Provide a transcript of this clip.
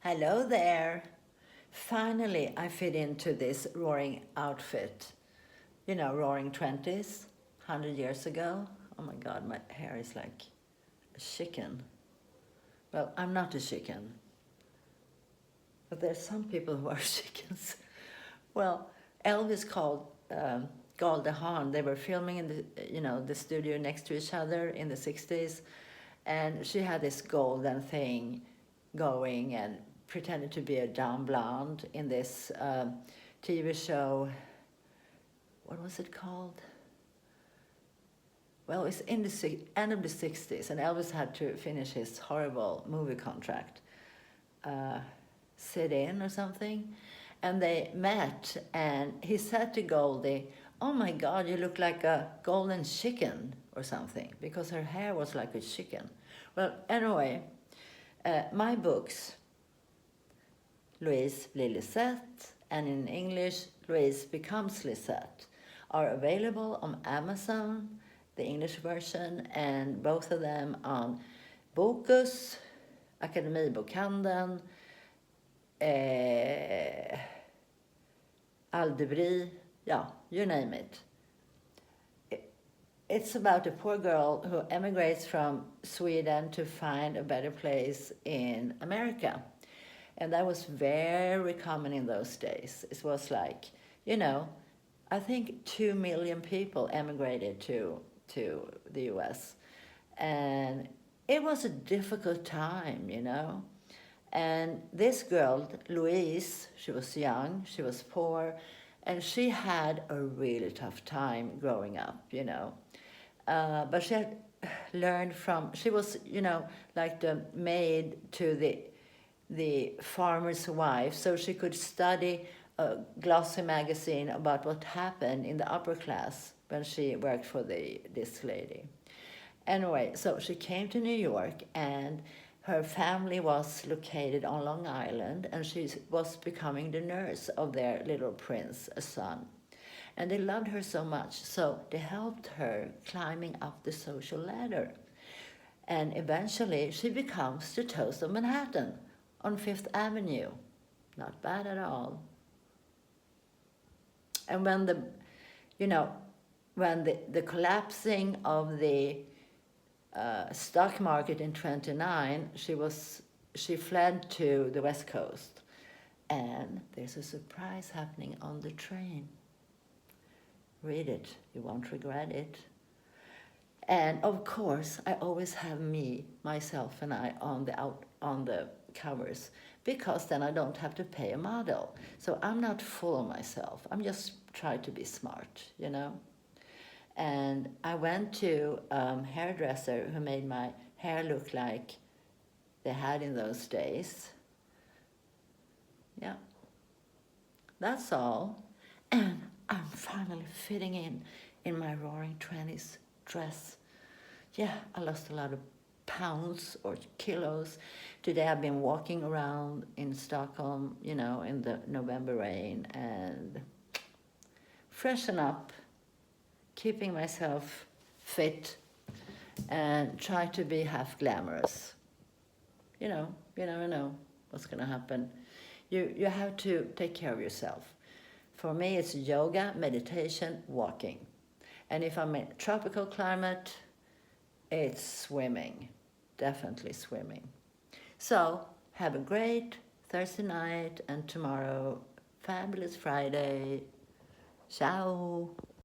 Hello there. Finally, I fit into this roaring outfit. You know, roaring 20s, 100 years ago. Oh my God, my hair is like a chicken. Well, I'm not a chicken, but there's some people who are chickens. Well, Elvis called Gold the Hahn. They were filming in the studio next to each other in the 60s. And she had this golden thing going and pretended to be a dumb blonde in this TV show. What was it called? Well, it's in the end of the 60s, and Elvis had to finish his horrible movie contract, sit in or something. And they met, and he said to Goldie, "Oh my God, you look like a golden chicken," or something, because her hair was like a chicken. Well, anyway, my books, Louise blir Lisette, and in English, Louise becomes Lisette, are available on Amazon, the English version, and both of them on Bokus, Akademibokhandeln, Aldebri, yeah, you name it. It's about a poor girl who emigrates from Sweden to find a better place in America. And that was very common in those days. It was like, I think 2 million people emigrated to the US. And it was a difficult time, And this girl, Louise, she was young, she was poor, and she had a really tough time growing up, But she had learned she was, like the maid to the farmer's wife, so she could study a glossy magazine about what happened in the upper class when she worked for this lady. Anyway, so she came to New York, and her family was located on Long Island, and she was becoming the nurse of their little prince, a son. And they loved her so much, so they helped her climbing up the social ladder. And eventually, she becomes the toast of Manhattan on Fifth Avenue. Not bad at all. And when the collapsing of the stock market in 29, she fled to the West Coast. And there's a surprise happening on the train. Read it, you won't regret it. And of course, I always have myself and I on the covers, because then I don't have to pay a model. So I'm not full of myself. I'm just trying to be smart, And I went to a hairdresser who made my hair look like they had in those days. Yeah, that's all. And I'm finally fitting in my roaring 20s dress. Yeah, I lost a lot of pounds or kilos. Today I've been walking around in Stockholm, in the November rain, and freshen up, keeping myself fit, and try to be half glamorous. You never know what's going to happen. You have to take care of yourself. For me, it's yoga, meditation, walking. And if I'm in tropical climate, it's swimming, definitely swimming. So have a great Thursday night, and tomorrow, fabulous Friday. Ciao.